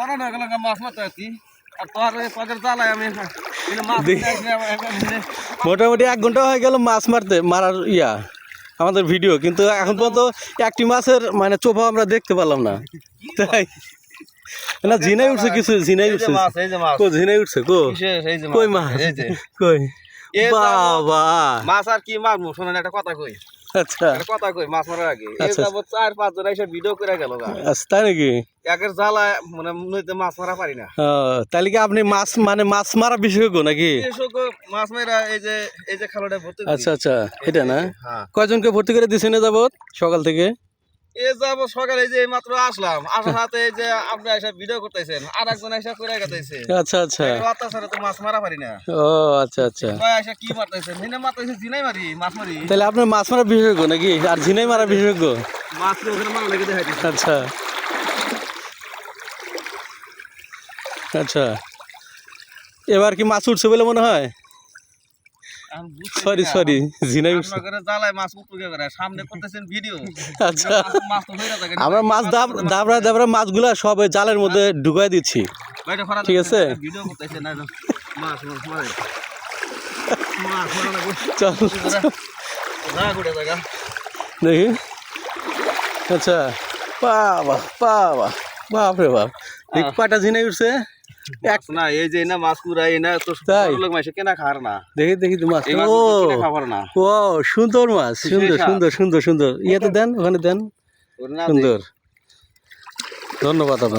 অনেক হয়ে গেল মাছ মারতে আছি আর তোর পদের জ্বালায় আমি মোটামুটি 1 ঘন্টা হয়ে গেল মাছ মারার আমাদের ভিডিও, কিন্তু এখন পর্যন্ত একটি মাছের মানে চোপা আমরা দেখতে পেলাম না। তাই না, ঝিনাই উঠছে কিছু, ঝিনাই উঠছে, ঝিনাই উঠছে কই মাছ, কই বাবা মাছ আর কি মারবো শোনেন একটা কথা কই। আচ্ছা কথা কই মাছ মারার আগে 4-5 জন এসে ভিডিও করে গেল। আচ্ছা তাই নাকি? একের জ্বালায় মানে নদীতে মাছ মারা পারি না। তাহলে কি আপনি মাছ মারা বিশেষজ্ঞ নাকি? বিশেষজ্ঞ মাছ মারা এই যে খালটা ভর্তি। আচ্ছা আচ্ছা, এটা না? কয়জনকে ভর্তি করে দিয়েছেন এ যাবত সকাল থেকে? যাব সকালে এই যে মাত্র আসলাম, আসার সাথে এই যে আপনি এসে ভিডিও করতেছেন, আর একজন এসে করে গেতেছে। আচ্ছা আচ্ছা, অত্যাচারে তো মাছ মারা পারি না। ও আচ্ছা আচ্ছা, এসে কি মারতেছেন? নিনে মারতেছে, জিনাই মারি, মাছ মারি। তাহলে আপনি মাছ মারা বিশেষজ্ঞ নাকি, আর ঝিনাই মারা বিশেষজ্ঞ? মাছ ওখানে মারা লেগে দেখাইতেছে। আচ্ছা আচ্ছা, এবার কি মাছ উঠছে বলে মনে হয়? সরি সরি, ঝিনাই উঠছে। সামনে করতেছেন ভিডিও। আচ্ছা, আমরা মাছ দাবড়া মাছগুলা সব জালের মধ্যে ঢুকাই দিচ্ছি, ঠিক আছে? চল দেখি। আচ্ছা, বাবা বাবা, বাপরে বাপ, কয়টা ঝিনাই উঠছে? না এই যে না মাছ কুড়াই না তো লোক মাসে কেনা খার না। দেখি দেখি তো মাছ, ও সুন্দর মাছ, সুন্দর সুন্দর সুন্দর সুন্দর। ইয়েতে দেন, ওখানে দেন, সুন্দর। ধন্যবাদ আপনার।